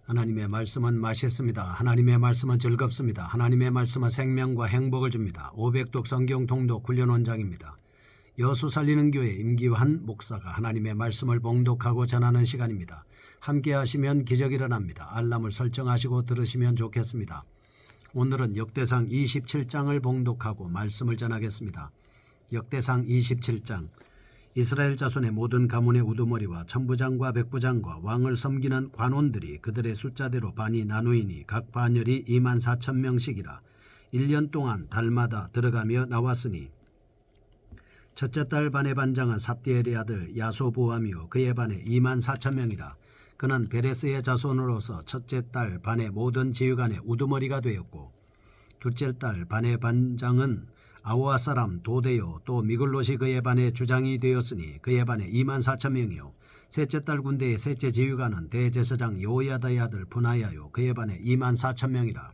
하나님의 말씀은 맛있습니다. 하나님의 말씀은 즐겁습니다. 하나님의 말씀은 생명과 행복을 줍니다. 500독 성경 통독 훈련 원장입니다. 여수 살리는 교회 임기환 목사가 하나님의 말씀을 봉독하고 전하는 시간입니다. 함께 하시면 기적이 일어납니다. 알람을 설정하시고 들으시면 좋겠습니다. 오늘은 역대상 27장을 봉독하고 말씀을 전하겠습니다. 역대상 27장. 이스라엘 자손의 모든 가문의 우두머리와 천부장과 백부장과 왕을 섬기는 관원들이 그들의 숫자대로 반이 나누이니 각 반열이 24,000명씩이라 1년 동안 달마다 들어가며 나왔으니 첫째 달 반의 반장은 삽디엘의 아들 야소보암이요 그의 반에 24,000명이라 그는 베레스의 자손으로서 첫째 달 반의 모든 지휘관의 우두머리가 되었고 둘째 달 반의 반장은 아우아 사람 도데요 또 미글롯이 그의 반의 주장이 되었으니 그의 반에 24,000명이요 셋째 달 군대의 셋째 지휘관은 대제사장 요야다의 아들 분하야요 그의 반에 24,000명이라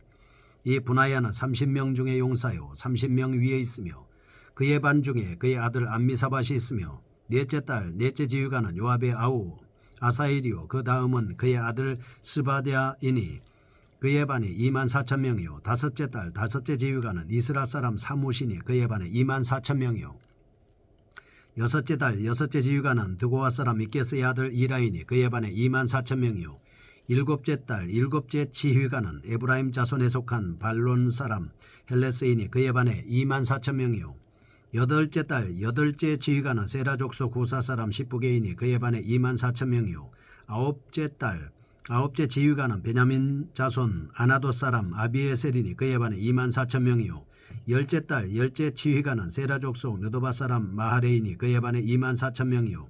이 분하야는 30명 중에 용사요 30명 위에 있으며 그의 반 중에 그의 아들 암미사밧이 있으며 넷째 달 넷째 지휘관은 요압의 아우 아사일이요 그 다음은 그의 아들 스바랴이니 그의 반이 24,000명이요 다섯째 달 다섯째 지휘관은 이스라 사람 사무시니 그의 반에 24,000명이요 여섯째 달 여섯째 지휘관은 드고아 사람 미게스의 아들 이라이니 그의 반에 24,000명이요 일곱째 달 일곱째 지휘관은 에브라임 자손에 속한 발론 사람 헬레스이니 그의 반에 24,000명이요 여덟째 달 여덟째 지휘관은 세라 족속 구사 사람 십부게이니 그의 반에 24,000명이요 아홉째 달 아홉째 지휘관은 베냐민 자손 아나도 사람 아비에셀이니 그의 반에 24,000명이요 열째 달 열째 지휘관은 세라 족속 느도바 사람 마하레이니 그의 반에 24,000명이요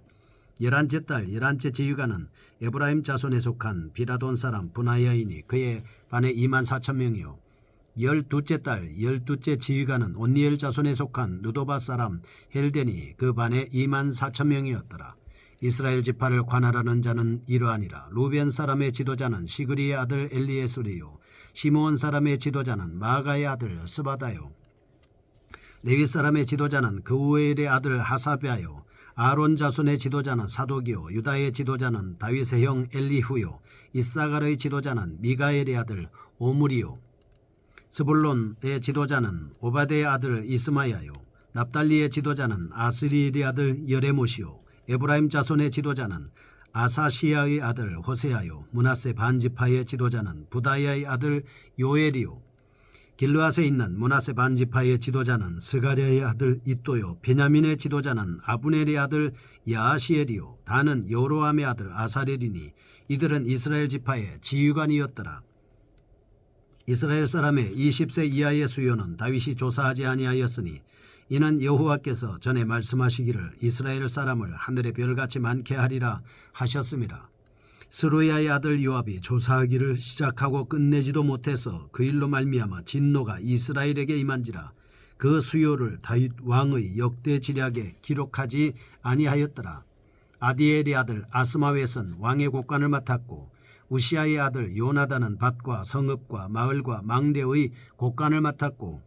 열한째 달 열한째 지휘관은 에브라임 자손에 속한 비라돈 사람 분하야이니 그의 반에 24,000명이요 열두째 달 열두째 지휘관은 온니엘 자손에 속한 느도바 사람 헬덴이 그 반에 24,000명이었더라. 이스라엘 지파를 관할하는 자는 이러하니라. 루벤 사람의 지도자는 시그리의 아들 엘리에스리요 시므온 사람의 지도자는 마가의 아들 스바다요 레위 사람의 지도자는 그우엘의 아들 하사베아요 아론 자손의 지도자는 사독이요 유다의 지도자는 다윗의 형 엘리후요 이사갈의 지도자는 미가엘의 아들 오므리요 스불론의 지도자는 오바데의 아들 이스마야요 납달리의 지도자는 아스리엘의 아들 여레못이요 에브라임 자손의 지도자는 아사시야의 아들 호세아요 므낫세 반지파의 지도자는 부다야의 아들 요엘이요 길르앗에 있는 므낫세 반지파의 지도자는 스가랴의 아들 이또요 베냐민의 지도자는 아브넬의 아들 야아시엘이요 다는 여로함의 아들 아사렐이니 이들은 이스라엘 지파의 지휘관이었더라. 이스라엘 사람의 20세 이하의 수요는 다윗이 조사하지 아니하였으니 이는 여호와께서 전에 말씀하시기를 이스라엘 사람을 하늘의 별같이 많게 하리라 하셨습니다. 스루야의 아들 요압이 조사하기를 시작하고 끝내지도 못해서 그 일로 말미암아 진노가 이스라엘에게 임한지라 그 수요를 다윗 왕의 역대 지략에 기록하지 아니하였더라. 아디엘의 아들 아스마웻은 왕의 곡관을 맡았고 우시아의 아들 요나단은 밭과 성읍과 마을과 망대의 곡관을 맡았고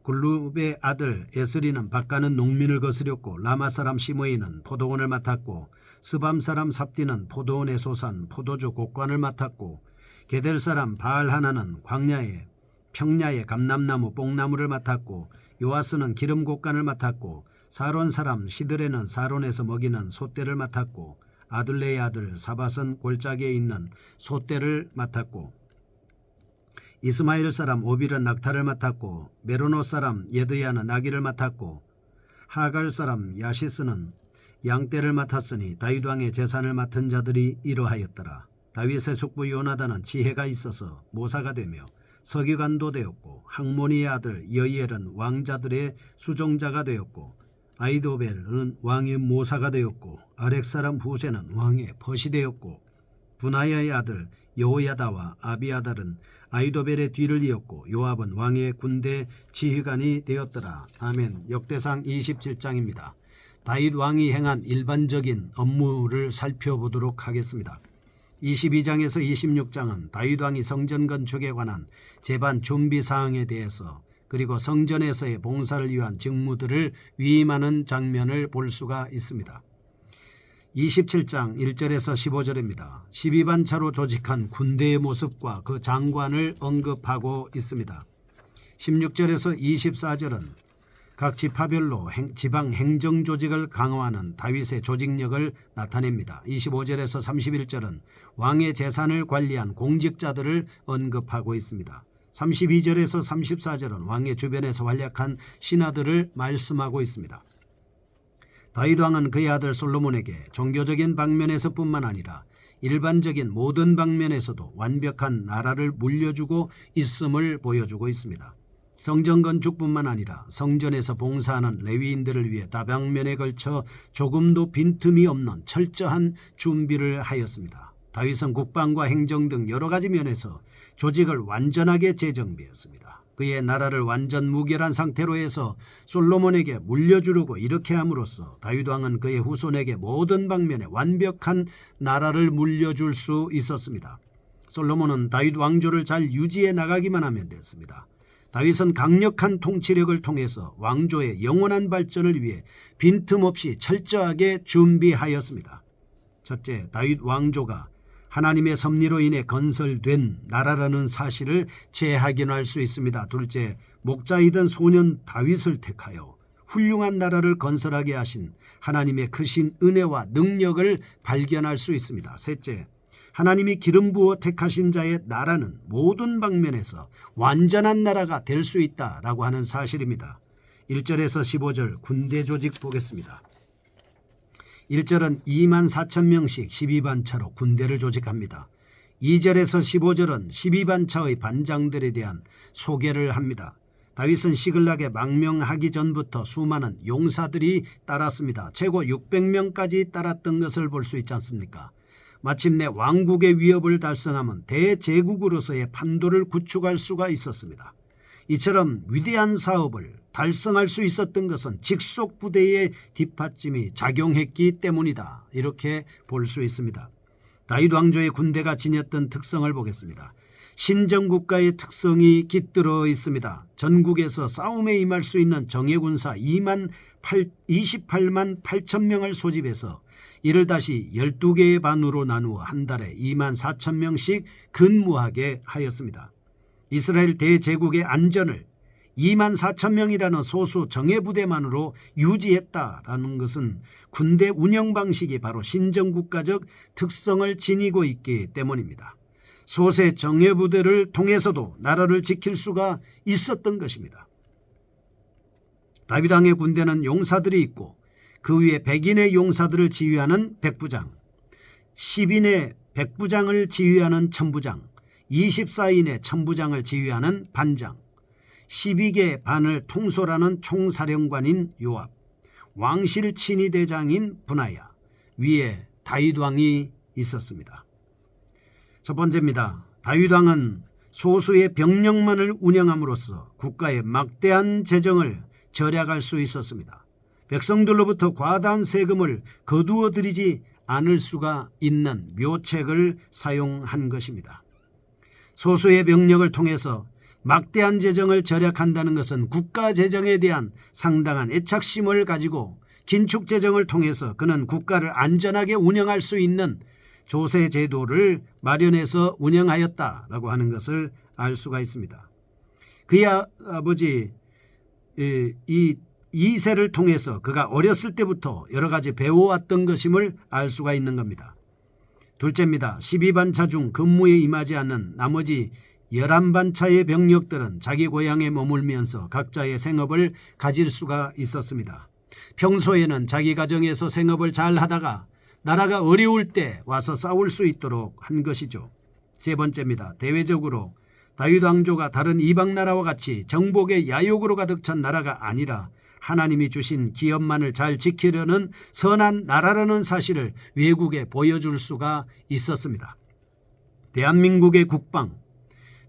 굴룹의 아들 에스리는 밭가는 농민을 거스렸고 라마 사람 시므이는 포도원을 맡았고 스밤 사람 삽디는 포도원에 솟은 포도주 곡관을 맡았고 게델 사람 바알하나는 광야에 평야의 감람나무 뽕나무를 맡았고 요아스는 기름 곡관을 맡았고 사론 사람 시드레는 사론에서 먹이는 솥대를 맡았고 아둘레의 아들 사밧은 골짜기에 있는 솥대를 맡았고 이스마엘 사람 오빌은 낙타를 맡았고 메로노 사람 예드야는 나귀를 맡았고 하갈 사람 야시스는 양떼를 맡았으니 다윗 왕의 재산을 맡은 자들이 이러하였더라. 다윗의 숙부 요나단은 지혜가 있어서 모사가 되며 서기관도 되었고 학모니의 아들 여이엘은 왕자들의 수종자가 되었고 아이도벨은 왕의 모사가 되었고 아렉 사람 후세는 왕의 벗이 되었고 분하야의 아들 여호야다와 아비아달은 아이도벨의 뒤를 이었고 요압은 왕의 군대 지휘관이 되었더라. 아멘. 역대상 27장입니다. 다윗 왕이 행한 일반적인 업무를 살펴보도록 하겠습니다. 22장에서 26장은 다윗 왕이 성전 건축에 관한 제반 준비 사항에 대해서 그리고 성전에서의 봉사를 위한 직무들을 위임하는 장면을 볼 수가 있습니다. 27장 1절에서 15절입니다. 12반차로 조직한 군대의 모습과 그 장관을 언급하고 있습니다. 16절에서 24절은 각 지파별로 지방 행정 조직을 강화하는 다윗의 조직력을 나타냅니다. 25절에서 31절은 왕의 재산을 관리한 공직자들을 언급하고 있습니다. 32절에서 34절은 왕의 주변에서 활약한 신하들을 말씀하고 있습니다. 다윗 왕은 그의 아들 솔로몬에게 종교적인 방면에서뿐만 아니라 일반적인 모든 방면에서도 완벽한 나라를 물려주고 있음을 보여주고 있습니다. 성전 건축뿐만 아니라 성전에서 봉사하는 레위인들을 위해 다방면에 걸쳐 조금도 빈틈이 없는 철저한 준비를 하였습니다. 다윗은 국방과 행정 등 여러 가지 면에서 조직을 완전하게 재정비했습니다. 그의 나라를 완전 무결한 상태로 해서 솔로몬에게 물려주려고 이렇게 함으로써 다윗 왕은 그의 후손에게 모든 방면에 완벽한 나라를 물려줄 수 있었습니다. 솔로몬은 다윗 왕조를 잘 유지해 나가기만 하면 됐습니다. 다윗은 강력한 통치력을 통해서 왕조의 영원한 발전을 위해 빈틈없이 철저하게 준비하였습니다. 첫째, 다윗 왕조가 하나님의 섭리로 인해 건설된 나라라는 사실을 재확인할 수 있습니다. 둘째, 목자이던 소년 다윗을 택하여 훌륭한 나라를 건설하게 하신 하나님의 크신 은혜와 능력을 발견할 수 있습니다. 셋째, 하나님이 기름 부어 택하신 자의 나라는 모든 방면에서 완전한 나라가 될 수 있다라고 하는 사실입니다. 1절에서 15절 군대 조직 보겠습니다. 1절은 24,000명씩 12반차로 군대를 조직합니다. 2절에서 15절은 12반차의 반장들에 대한 소개를 합니다. 다윗은 시글락에 망명하기 전부터 수많은 용사들이 따랐습니다. 최고 600명까지 따랐던 것을 볼 수 있지 않습니까? 마침내 왕국의 위협을 달성하면 대제국으로서의 판도를 구축할 수가 있었습니다. 이처럼 위대한 사업을 달성할 수 있었던 것은 직속 부대의 뒷받침이 작용했기 때문이다. 이렇게 볼 수 있습니다. 다윗 왕조의 군대가 지녔던 특성을 보겠습니다. 신정국가의 특성이 깃들어 있습니다. 전국에서 싸움에 임할 수 있는 정예군사 28만 8천 명을 소집해서 이를 다시 12개의 반으로 나누어 한 달에 24,000명씩 근무하게 하였습니다. 이스라엘 대제국의 안전을 24,000명이라는 소수 정예부대만으로 유지했다라는 것은 군대 운영 방식이 바로 신정국가적 특성을 지니고 있기 때문입니다. 소세 정예부대를 통해서도 나라를 지킬 수가 있었던 것입니다. 다윗 왕의 군대는 용사들이 있고 그 위에 100인의 용사들을 지휘하는 백부장, 10인의 백부장을 지휘하는 천부장, 24인의 천부장을 지휘하는 반장, 12개 반을 통솔하는 총사령관인 요압, 왕실 친위대장인 분하야, 위에 다윗 왕이 있었습니다. 첫 번째입니다. 다윗 왕은 소수의 병력만을 운영함으로써 국가의 막대한 재정을 절약할 수 있었습니다. 백성들로부터 과다한 세금을 거두어 들이지 않을 수가 있는 묘책을 사용한 것입니다. 소수의 병력을 통해서 막대한 재정을 절약한다는 것은 국가 재정에 대한 상당한 애착심을 가지고 긴축 재정을 통해서 그는 국가를 안전하게 운영할 수 있는 조세 제도를 마련해서 운영하였다라고 하는 것을 알 수가 있습니다. 그의 아버지 이세를 통해서 그가 어렸을 때부터 여러 가지 배워왔던 것임을 알 수가 있는 겁니다. 둘째입니다. 12반차 중 근무에 임하지 않는 나머지 11반차의 병력들은 자기 고향에 머물면서 각자의 생업을 가질 수가 있었습니다. 평소에는 자기 가정에서 생업을 잘 하다가 나라가 어려울 때 와서 싸울 수 있도록 한 것이죠. 세 번째입니다. 대외적으로 다윗 왕조가 다른 이방 나라와 같이 정복의 야욕으로 가득 찬 나라가 아니라 하나님이 주신 기업만을 잘 지키려는 선한 나라라는 사실을 외국에 보여줄 수가 있었습니다. 대한민국의 국방,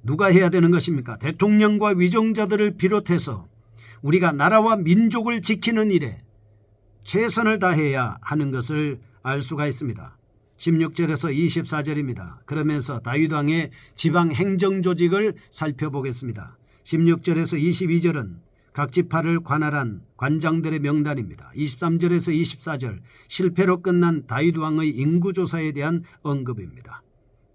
누가 해야 되는 것입니까? 대통령과 위정자들을 비롯해서 우리가 나라와 민족을 지키는 일에 최선을 다해야 하는 것을 알 수가 있습니다. 16절에서 24절입니다. 그러면서 다윗 왕의 지방 행정 조직을 살펴보겠습니다. 16절에서 22절은 각 지파를 관할한 관장들의 명단입니다. 23절에서 24절 실패로 끝난 다윗 왕의 인구조사에 대한 언급입니다.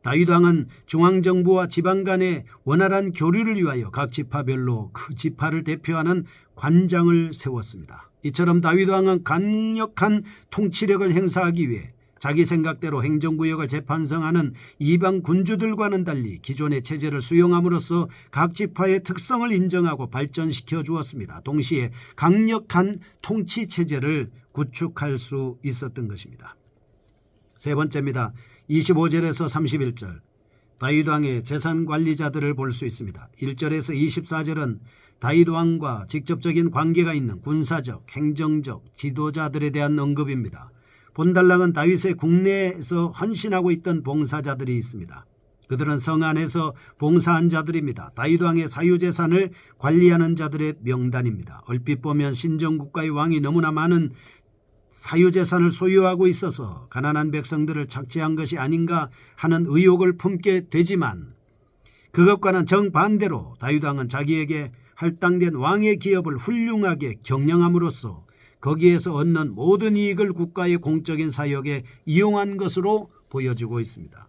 다윗 왕은 중앙정부와 지방 간의 원활한 교류를 위하여 각 지파별로 그 지파를 대표하는 관장을 세웠습니다. 이처럼 다윗 왕은 강력한 통치력을 행사하기 위해 자기 생각대로 행정구역을 재편성하는 이방 군주들과는 달리 기존의 체제를 수용함으로써 각 지파의 특성을 인정하고 발전시켜 주었습니다. 동시에 강력한 통치 체제를 구축할 수 있었던 것입니다. 세 번째입니다. 25절에서 31절 다윗 왕의 재산 관리자들을 볼 수 있습니다. 1절에서 24절은 다윗 왕과 직접적인 관계가 있는 군사적, 행정적 지도자들에 대한 언급입니다. 본달락은 다윗의 국내에서 헌신하고 있던 봉사자들이 있습니다. 그들은 성 안에서 봉사한 자들입니다. 다윗 왕의 사유재산을 관리하는 자들의 명단입니다. 얼핏 보면 신정국가의 왕이 너무나 많은 사유재산을 소유하고 있어서 가난한 백성들을 착취한 것이 아닌가 하는 의혹을 품게 되지만 그것과는 정반대로 다윗 왕은 자기에게 할당된 왕의 기업을 훌륭하게 경영함으로써 거기에서 얻는 모든 이익을 국가의 공적인 사역에 이용한 것으로 보여지고 있습니다.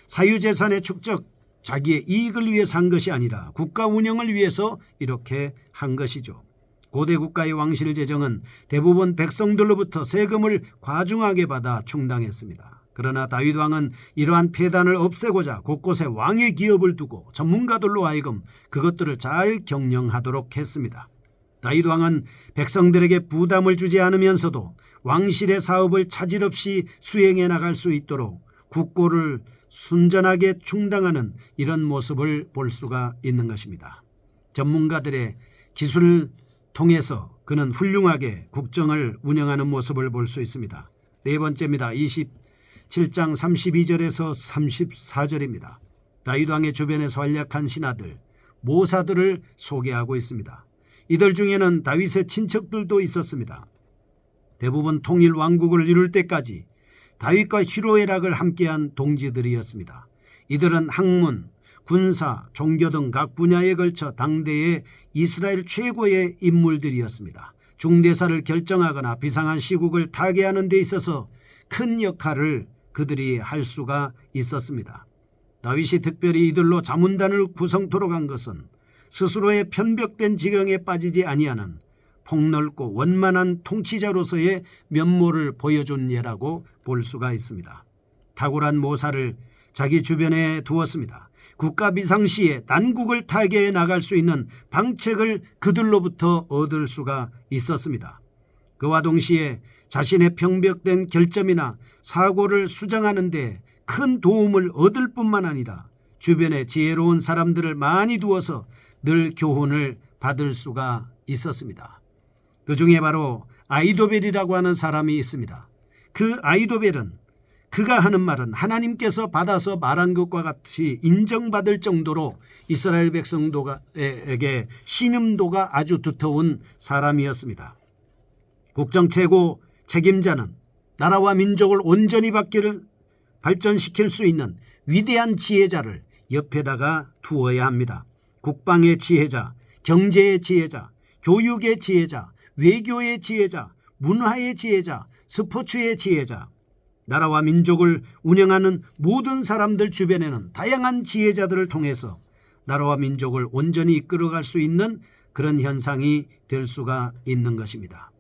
사유재산의 축적, 자기의 이익을 위해서 한 것이 아니라 국가 운영을 위해서 이렇게 한 것이죠. 고대 국가의 왕실 재정은 대부분 백성들로부터 세금을 과중하게 받아 충당했습니다. 그러나 다윗 왕은 이러한 폐단을 없애고자 곳곳에 왕의 기업을 두고 전문가들로 하여금 그것들을 잘 경영하도록 했습니다. 다윗 왕은 백성들에게 부담을 주지 않으면서도 왕실의 사업을 차질 없이 수행해 나갈 수 있도록 국고를 순전하게 충당하는 이런 모습을 볼 수가 있는 것입니다. 전문가들의 기술을 통해서 그는 훌륭하게 국정을 운영하는 모습을 볼 수 있습니다. 네 번째입니다. 27장 32절에서 34절입니다. 다윗 왕의 주변에서 활약한 신하들, 모사들을 소개하고 있습니다. 이들 중에는 다윗의 친척들도 있었습니다. 대부분 통일 왕국을 이룰 때까지 다윗과 희로애락을 함께한 동지들이었습니다. 이들은 학문, 군사, 종교 등 각 분야에 걸쳐 당대의 이스라엘 최고의 인물들이었습니다. 중대사를 결정하거나 비상한 시국을 타개하는 데 있어서 큰 역할을 그들이 할 수가 있었습니다. 다윗이 특별히 이들로 자문단을 구성토록 한 것은 스스로의 편벽된 지경에 빠지지 아니하는 폭넓고 원만한 통치자로서의 면모를 보여준 예라고 볼 수가 있습니다. 탁월한 모사를 자기 주변에 두었습니다. 국가 비상시에 난국을 타개해 나갈 수 있는 방책을 그들로부터 얻을 수가 있었습니다. 그와 동시에 자신의 편벽된 결점이나 사고를 수정하는 데 큰 도움을 얻을 뿐만 아니라 주변에 지혜로운 사람들을 많이 두어서 늘 교훈을 받을 수가 있었습니다. 그 중에 바로 아히도벨이라고 하는 사람이 있습니다. 그 아히도벨은 그가 하는 말은 하나님께서 받아서 말한 것과 같이 인정받을 정도로 이스라엘 백성에게 신임도가 아주 두터운 사람이었습니다. 국정 최고 책임자는 나라와 민족을 온전히 발전시킬 수 있는 위대한 지혜자를 옆에다가 두어야 합니다. 국방의 지혜자, 경제의 지혜자, 교육의 지혜자, 외교의 지혜자, 문화의 지혜자, 스포츠의 지혜자, 나라와 민족을 운영하는 모든 사람들 주변에는 다양한 지혜자들을 통해서 나라와 민족을 온전히 이끌어갈 수 있는 그런 현상이 될 수가 있는 것입니다.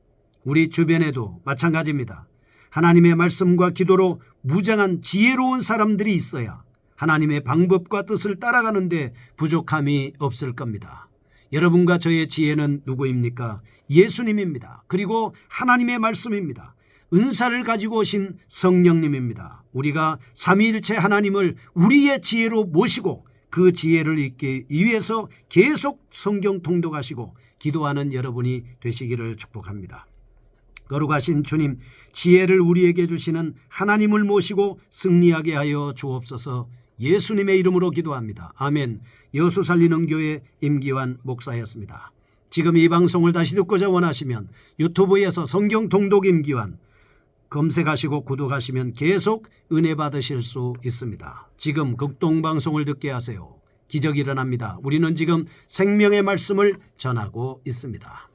우리 주변에도 마찬가지입니다. 하나님의 말씀과 기도로 무장한 지혜로운 사람들이 있어야 하나님의 방법과 뜻을 따라가는데 부족함이 없을 겁니다. 여러분과 저의 지혜는 누구입니까? 예수님입니다. 그리고 하나님의 말씀입니다. 은사를 가지고 오신 성령님입니다. 우리가 삼위일체 하나님을 우리의 지혜로 모시고 그 지혜를 잊기 위해서 계속 성경 통독하시고 기도하는 여러분이 되시기를 축복합니다. 거룩하신 주님, 지혜를 우리에게 주시는 하나님을 모시고 승리하게 하여 주옵소서. 예수님의 이름으로 기도합니다. 아멘. 여수 살리는 교회 임기환 목사였습니다. 지금 이 방송을 다시 듣고자 원하시면 유튜브에서 성경 통독 임기환 검색하시고 구독하시면 계속 은혜 받으실 수 있습니다. 지금 극동방송을 듣게 하세요. 기적이 일어납니다. 우리는 지금 생명의 말씀을 전하고 있습니다.